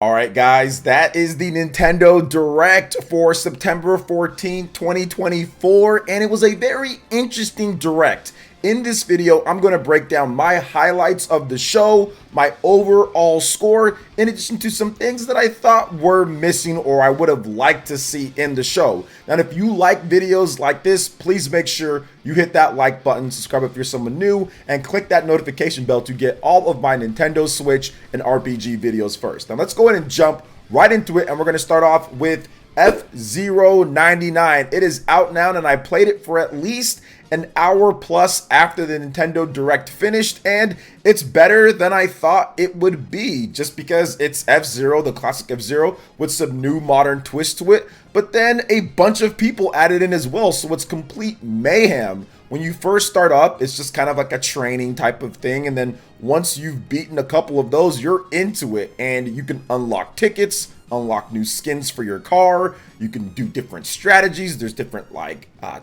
All right, guys, that is the Nintendo Direct for September 14th, 2024, and it was a very interesting Direct. In this video, I'm going to break down my highlights of the show, my overall score, in addition to some things that I thought were missing or I would have liked to see in the show. Now, if you like videos like this, please make sure you hit that like button, subscribe if you're someone new, and click that notification bell to get all of my Nintendo Switch and RPG videos first. Now, let's go ahead and jump right into it, and we're going to start off with F-Zero 99. It is out now, and I played it for at least an hour plus after the Nintendo Direct finished, and it's better than I thought it would be, just because it's F-Zero, the classic F-Zero, with some new modern twist to it, but then a bunch of people added in as well, so it's complete mayhem. When you first start up, it's just kind of like a training type of thing, and then once you've beaten a couple of those, you're into it, and you can unlock tickets, unlock new skins for your car. You can do different strategies. There's different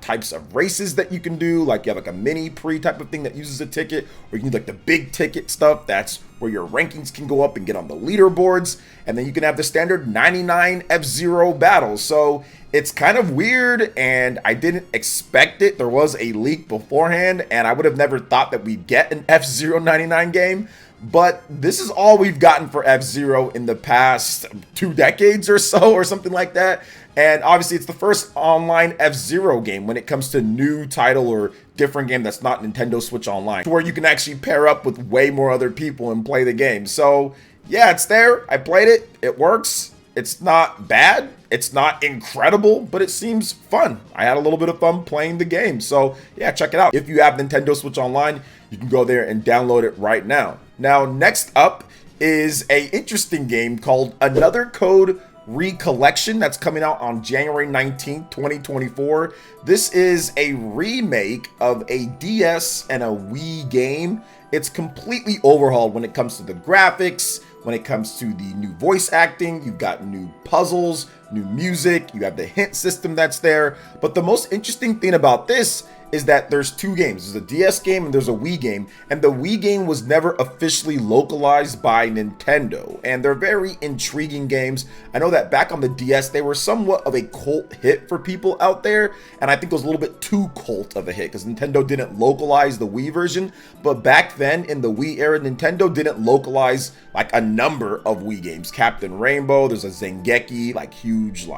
types of races that you can do. Like you have like a mini pre type of thing that uses a ticket, or you can do like the big ticket stuff. That's where your rankings can go up and get on the leaderboards. And then you can have the standard 99 F-Zero battles. So it's kind of weird, and I didn't expect it. There was a leak beforehand, and I would have never thought that we'd get an F-Zero 99 game. But this is all we've gotten for F-Zero in the past 2 decades or so, or something like that. And obviously, it's the first online F-Zero game when it comes to new title or different game that's not Nintendo Switch Online, where you can actually pair up with way more other people and play the game. So yeah, it's there. I played it. It works. It's not bad. It's not incredible, but it seems fun. I had a little bit of fun playing the game. So yeah, check it out. If you have Nintendo Switch Online, you can go there and download it right now. Now, next up is a interesting game called Another Code Recollection that's coming out on January 19th, 2024. This is a remake of a DS and a Wii game. It's completely overhauled when it comes to the graphics, when it comes to the new voice acting. You've got new puzzles, new music, you have the hint system that's there. But the most interesting thing about this is that there's 2 games. There's a DS game and there's a Wii game, and the Wii game was never officially localized by Nintendo, and they're very intriguing games. I know that back on the DS, they were somewhat of a cult hit for people out there, and I think it was a little bit too cult of a hit because Nintendo didn't localize the Wii version. But back then in the Wii era, Nintendo didn't localize like a number of Wii games. Captain Rainbow, there's a Zengeki, like huge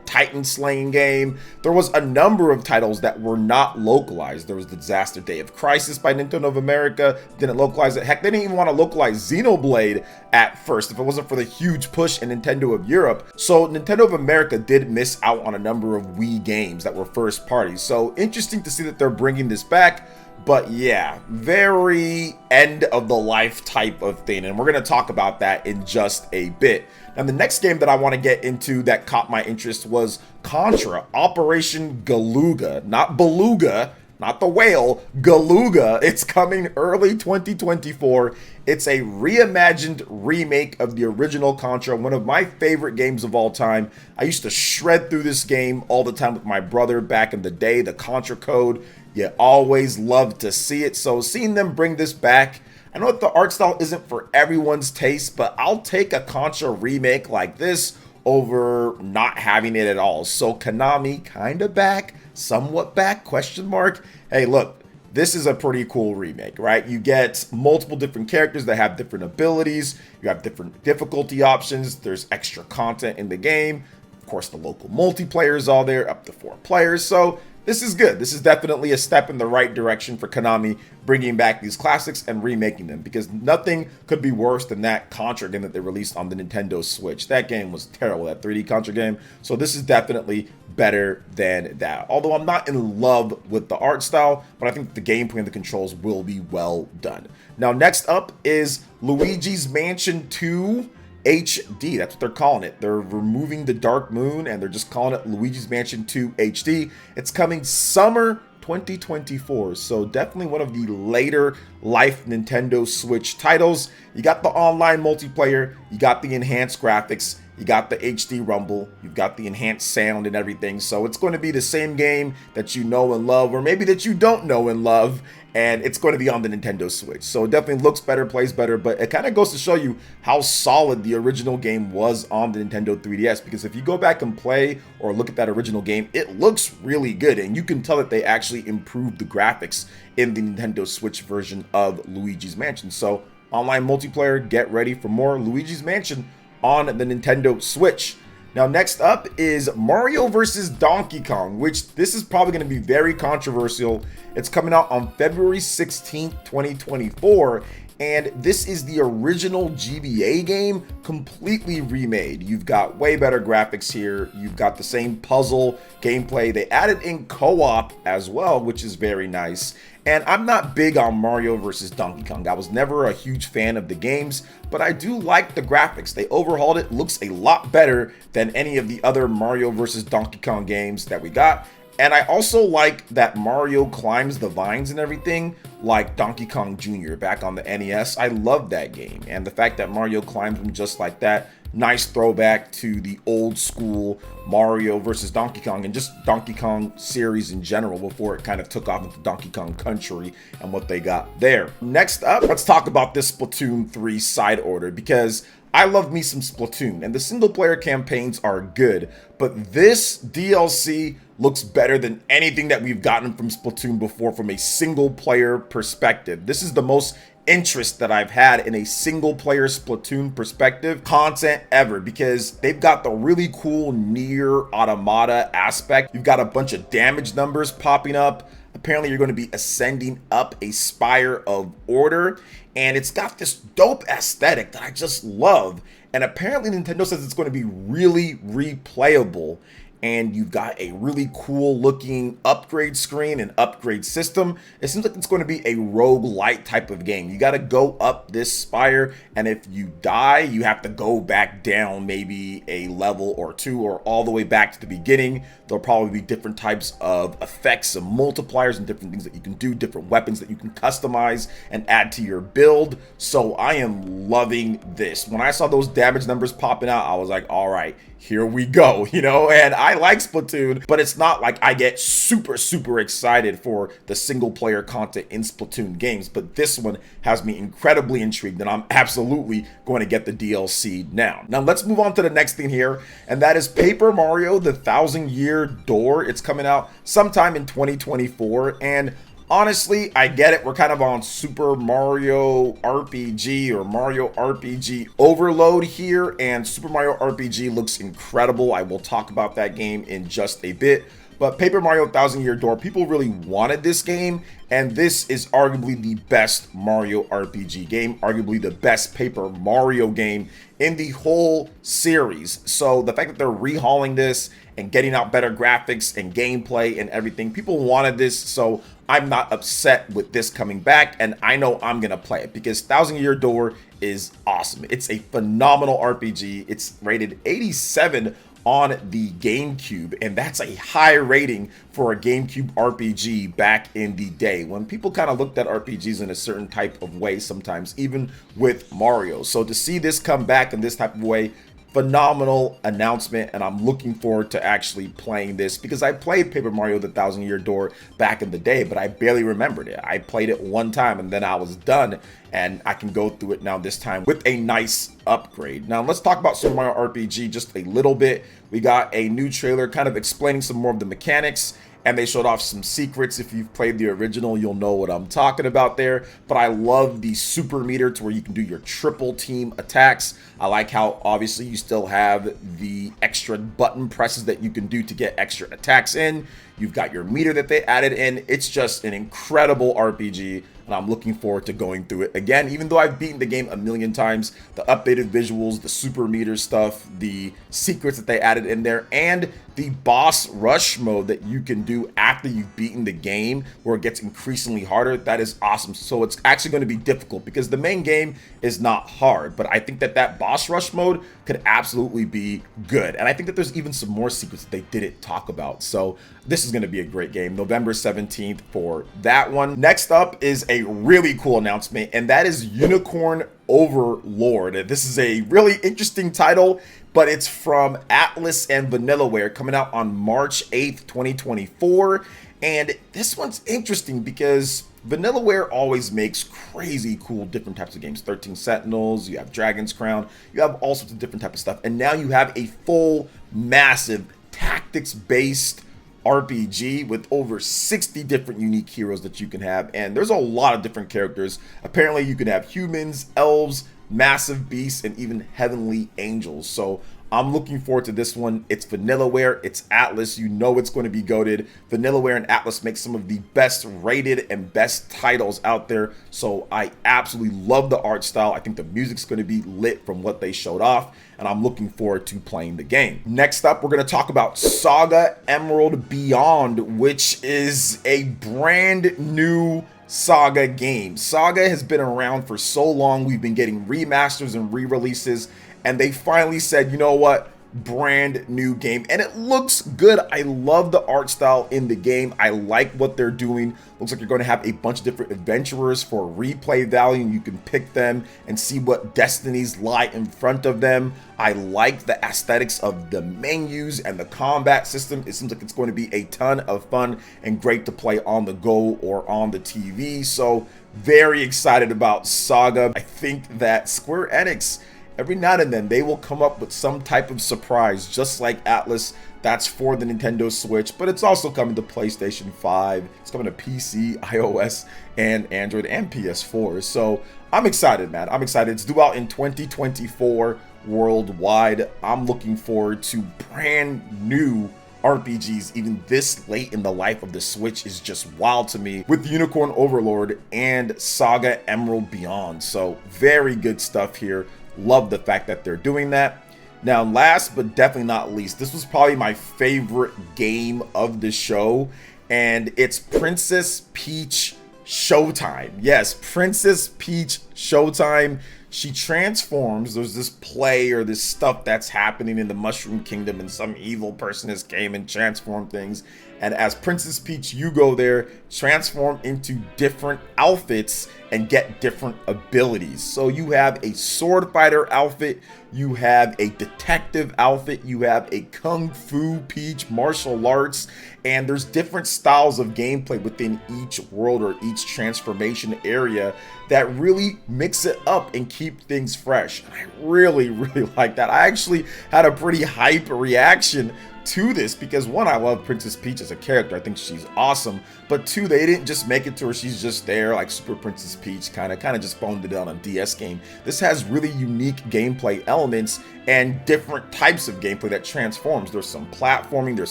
Titan slaying game. There was a number of titles that were not localized. There was the Disaster Day of Crisis by Nintendo of America, didn't localize it. Heck, they didn't even want to localize Xenoblade at first if it wasn't for the huge push in Nintendo of Europe. So Nintendo of America did miss out on a number of Wii games that were first parties. So interesting to see that they're bringing this back. But yeah, very end of the life type of thing, and we're going to talk about that in just a bit. Now, the next game that I want to get into that caught my interest was Contra Operation Galuga. Not Beluga, not the whale, Galuga. It's coming early 2024. It's a reimagined remake of the original Contra, one of my favorite games of all time. I used to shred through this game all the time with my brother back in the day, the Contra code. You always love to see it. So seeing them bring this back, I know that the art style isn't for everyone's taste, but I'll take a Contra remake like this over not having it at all. So Konami kind of back, somewhat back, question mark. Hey, look, this is a pretty cool remake, right? You get multiple different characters that have different abilities. You have different difficulty options. There's extra content in the game. Of course, the local multiplayer is all there, up to 4 players. So this is good. This is definitely a step in the right direction for Konami, bringing back these classics and remaking them, because nothing could be worse than that Contra game that they released on the Nintendo Switch. That game was terrible, that 3D Contra game. So this is definitely better than that. Although I'm not in love with the art style, but I think the gameplay and the controls will be well done. Now, next up is Luigi's Mansion 2 HD. That's what they're calling it. They're removing the Dark Moon and they're just calling it Luigi's Mansion 2 HD. It's coming summer 2024. So definitely one of the later life Nintendo Switch titles. You got the online multiplayer, you got the enhanced graphics, you got the HD rumble, you've got the enhanced sound and everything. So it's going to be the same game that you know and love, or maybe that you don't know and love, and it's going to be on the Nintendo Switch. So it definitely looks better, plays better, but it kind of goes to show you how solid the original game was on the Nintendo 3DS, because if you go back and play or look at that original game, it looks really good, and you can tell that they actually improved the graphics in the Nintendo Switch version of Luigi's Mansion. So online multiplayer, get ready for more Luigi's Mansion on the Nintendo Switch. Now next up is Mario vs. Donkey Kong, which this is probably going to be very controversial. It's coming out on February 16th, 2024, and this is the original GBA game completely remade. You've got way better graphics here, you've got the same puzzle gameplay, they added in co-op as well, which is very nice. And I'm not big on Mario vs. Donkey Kong. I was never a huge fan of the games, but I do like the graphics. They overhauled it, looks a lot better than any of the other Mario vs. Donkey Kong games that we got. And I also like that Mario climbs the vines and everything, like Donkey Kong Jr. back on the NES. I love that game. And the fact that Mario climbs them just like that, nice throwback to the old school Mario versus Donkey Kong and just Donkey Kong series in general before it kind of took off into Donkey Kong Country and what they got there. Next up, let's talk about this Splatoon 3 side order, because I love me some Splatoon and the single player campaigns are good, but this DLC looks better than anything that we've gotten from Splatoon before from a single player perspective. This is the most interest that I've had in a single player Splatoon perspective content ever, because they've got the really cool near automata aspect. You've got a bunch of damage numbers popping up. Apparently you're going to be ascending up a spire of order, and it's got this dope aesthetic that I just love. And apparently Nintendo says it's going to be really replayable, and you've got a really cool looking upgrade screen and upgrade system. It seems like it's going to be a roguelite type of game. You got to go up this spire, and if you die, you have to go back down maybe a level or two, or all the way back to the beginning. There'll probably be different types of effects and multipliers and different things that you can do, different weapons that you can customize and add to your build. So I am loving this. When I saw those damage numbers popping out, I was like, all right, here we go, you know. And I like Splatoon, but it's not like I get super excited for the single player content in Splatoon games, but this one has me incredibly intrigued, and I'm absolutely going to get the DLC now. Now let's move on to the next thing here, and that is Paper Mario: The Thousand-Year Door. It's coming out sometime in 2024, and honestly, I get it. We're kind of on Super Mario RPG or Mario RPG overload here, and Super Mario RPG looks incredible. I will talk about that game in just a bit. But Paper Mario: Thousand Year Door, people really wanted this game, and this is arguably the best Mario RPG game, arguably the best Paper Mario game in the whole series. So the fact that they're rehauling this and getting out better graphics and gameplay and everything, people wanted this, so I'm not upset with this coming back, and I know I'm gonna play it because Thousand Year Door is awesome. It's a phenomenal RPG. It's rated 87 on the GameCube, and that's a high rating for a GameCube RPG back in the day when people kind of looked at RPGs in a certain type of way sometimes, even with Mario. So to see this come back in this type of way, phenomenal announcement, and I'm looking forward to actually playing this because I played Paper Mario: The Thousand Year Door back in the day, but I barely remembered it. I played it one time and then I was done, and I can go through it now this time with a nice upgrade. Now let's talk about Super Mario RPG just a little bit. We got a new trailer kind of explaining some more of the mechanics, and they showed off some secrets. If you've played the original, you'll know what I'm talking about there. But I love the super meter to where you can do your triple team attacks. I like how obviously you still have the extra button presses that you can do to get extra attacks in. You've got your meter that they added in. It's just an incredible RPG, and I'm looking forward to going through it again. Even though I've beaten the game a million times, the updated visuals, the super meter stuff, the secrets that they added in there, and the boss rush mode that you can do after you've beaten the game, where it gets increasingly harder, that is awesome. So it's actually going to be difficult because the main game is not hard, but I think that that boss rush mode could absolutely be good. good. And I think that there's even some more secrets that they didn't talk about. So this is going to be a great game. November 17th for that one. Next up is a really cool announcement, and that is Unicorn Overlord. This is a really interesting title, but it's from Atlas and Vanillaware, coming out on March 8th, 2024. And this one's interesting because Vanillaware always makes crazy cool different types of games. 13 Sentinels, you have Dragon's Crown, you have all sorts of different type of stuff. And now you have a full, massive, tactics-based RPG with over 60 different unique heroes that you can have. And there's a lot of different characters. Apparently you can have humans, elves, massive beasts, and even heavenly angels. So I'm looking forward to this one. It's Vanillaware, it's Atlas. You know it's going to be goated. Vanillaware and Atlas make some of the best rated and best titles out there. So I absolutely love the art style. I think the music's going to be lit from what they showed off, and I'm looking forward to playing the game. Next up, we're going to talk about Saga Emerald Beyond, which is a brand new Saga game. Saga has been around for so long. We've been getting remasters and re-releases, and they finally said, you know what, brand new game, and it looks good. I love the art style in the game. I like what they're doing. Looks like you're going to have a bunch of different adventurers for replay value, and you can pick them and see what destinies lie in front of them. I like the aesthetics of the menus and the combat system. It seems like it's going to be a ton of fun and great to play on the go or on the TV. So very excited about Saga. I think that Square Enix, every now and then, they will come up with some type of surprise, just like Atlas. That's for the Nintendo Switch, but it's also coming to PlayStation 5. It's coming to PC, iOS, and Android, and PS4. So I'm excited, man. I'm excited. It's due out in 2024 worldwide. I'm looking forward to brand new RPGs even this late in the life of the Switch is just wild to me, with Unicorn Overlord and Saga Emerald Beyond. So very good stuff here. Love the fact that they're doing that. Now, last but definitely not least, this was probably my favorite game of the show, and it's Princess Peach Showtime. Yes, Princess Peach Showtime. She transforms. There's this play or this stuff that's happening in the Mushroom Kingdom, and some evil person has came and transformed things. And as Princess Peach, you go there, transform into different outfits and get different abilities. So you have a sword fighter outfit, you have a detective outfit, you have a Kung Fu Peach martial arts, and there's different styles of gameplay within each world or each transformation area that really mix it up and keep things fresh. And I really like that. I actually had a pretty hype reaction to this because, one, I love Princess Peach as a character. I think she's awesome. But two, they didn't just make it to where she's just there like Super Princess Peach, kind of just phoned it on a DS game. This has really unique gameplay elements and different types of gameplay that transforms. There's some platforming, there's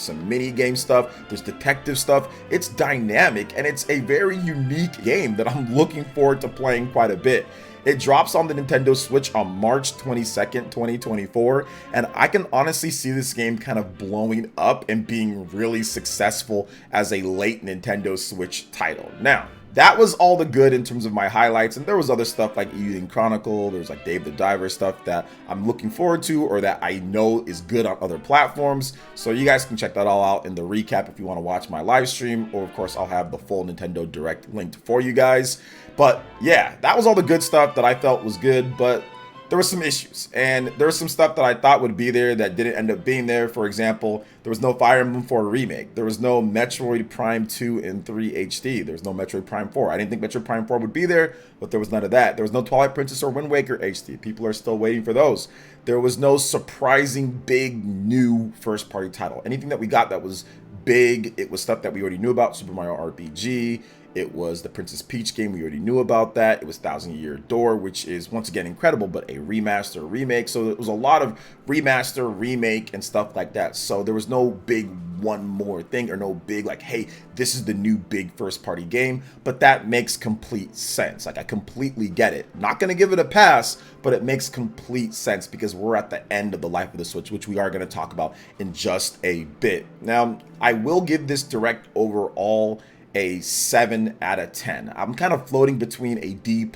some mini game stuff, there's detective stuff. It's dynamic, and it's a very unique game that I'm looking forward to playing quite a bit. It drops on the Nintendo Switch on March 22nd, 2024, and I can honestly see this game kind of blowing up and being really successful as a late Nintendo Switch title. Now, that was all the good in terms of my highlights, and there was other stuff like Eden Chronicle, there's like Dave the Diver stuff that I'm looking forward to or that I know is good on other platforms. So you guys can check that all out in the recap if you want to watch my live stream, or of course I'll have the full Nintendo Direct linked for you guys. But yeah, that was all the good stuff that I felt was good, but there were some issues, and there was some stuff that I thought would be there that didn't end up being there. For example, there was no Fire Emblem 4 remake. There was no Metroid Prime 2 and 3 HD. There was no Metroid Prime 4. I didn't think Metroid Prime 4 would be there, but there was none of that. There was no Twilight Princess or Wind Waker HD. People are still waiting for those. There was no surprising big new first party title. Anything that we got that was big, it was stuff that we already knew about. Super Mario RPG. It was the Princess Peach game. We already knew about that. It was Thousand Year Door, which is once again incredible, but a remaster, remake. So it was a lot of remaster, remake, and stuff like that. So there was no big one more thing, or no big like, hey, this is the new big first party game. But that makes complete sense. Like, I completely get it. Not gonna give it a pass, but it makes complete sense because we're at the end of the life of the Switch, which we are gonna talk about in just a bit. Now, I will give this Direct overall a 7 out of 10. I'm kind of floating between a D+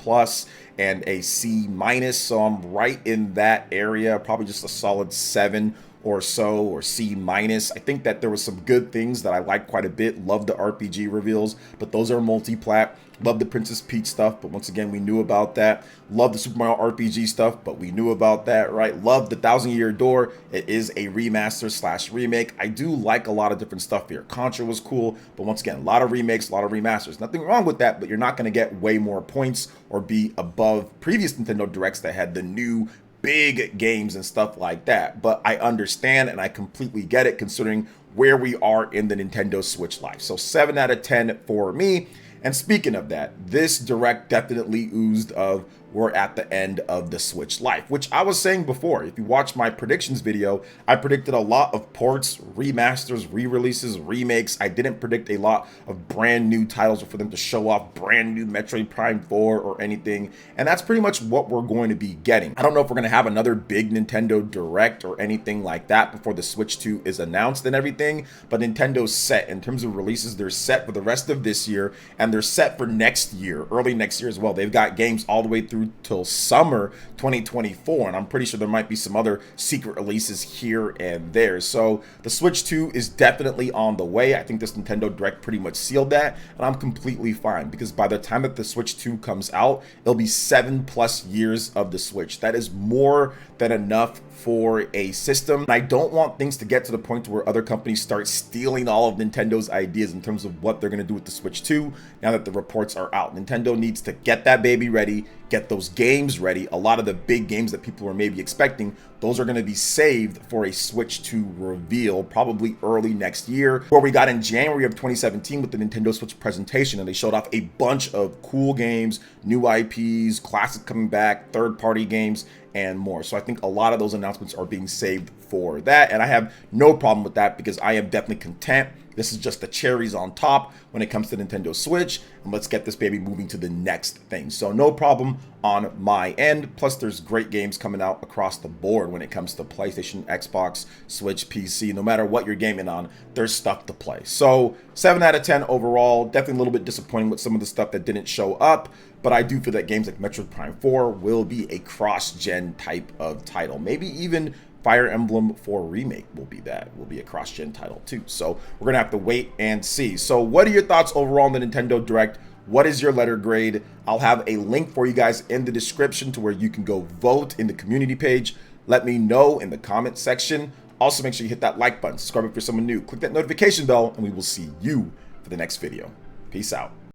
and a C-, so I'm right in that area, probably just a solid 7 or so, or C minus. I think that there was some good things that I liked quite a bit. Love the RPG reveals, but those are multi-plat. Love the Princess Peach stuff, but once again, we knew about that. Love the Super Mario RPG stuff, but we knew about that, right? Love the 1,000-Year Door. It is a remaster slash remake. I do like a lot of different stuff here. Contra was cool, but once again, a lot of remakes, a lot of remasters. Nothing wrong with that, but you're not going to get way more points or be above previous Nintendo Directs that had the new big games and stuff like that. But I understand and I completely get it considering where we are in the Nintendo Switch life. So 7 out of 10 for me. And speaking of that, this Direct definitely oozed of we're at the end of the Switch life, which I was saying before. If you watch my predictions video, I predicted a lot of ports, remasters, re-releases, remakes. I didn't predict a lot of brand new titles for them to show off brand new Metroid Prime 4 or anything. And that's pretty much what we're going to be getting. I don't know if we're going to have another big Nintendo Direct or anything like that before the Switch 2 is announced and everything, but Nintendo's set. In terms of releases, they're set for the rest of this year, and they're set for next year, early next year as well. They've got games all the way through till summer 2024, and I'm pretty sure there might be some other secret releases here and there. So the Switch 2 is definitely on the way. I think this Nintendo Direct pretty much sealed that, and I'm completely fine because by the time that the Switch 2 comes out, it'll be 7+ years of the Switch. That is more than enough for a system. And I don't want things to get to the point where other companies start stealing all of Nintendo's ideas in terms of what they're going to do with the Switch 2 now that the reports are out. Nintendo needs to get that baby ready, get those games ready. A lot of the big games that people were maybe expecting, those are going to be saved for a Switch 2 reveal, probably early next year, where we got in January of 2017 with the Nintendo Switch presentation, and they showed off a bunch of cool games, new IPs, classic coming back, third-party games, and more. So I think a lot of those announcements are being saved for that, and I have no problem with that because I am definitely content. This is just the cherries on top when it comes to Nintendo Switch, and let's get this baby moving to the next thing. So no problem on my end. Plus, there's great games coming out across the board when it comes to PlayStation, Xbox, Switch, PC. No matter what you're gaming on, there's stuff to play. So 7 out of 10 overall. Definitely a little bit disappointing with some of the stuff that didn't show up, but I do feel that games like Metroid Prime 4 will be a cross-gen type of title. Maybe even Fire Emblem 4 Remake will be a cross-gen title too. So we're gonna have to wait and see. So what are your thoughts overall on the Nintendo Direct? What is your letter grade? I'll have a link for you guys in the description to where you can go vote in the community page. Let me know in the comment section. Also, make sure you hit that like button, subscribe if you're someone new, click that notification bell, and we will see you for the next video. Peace out.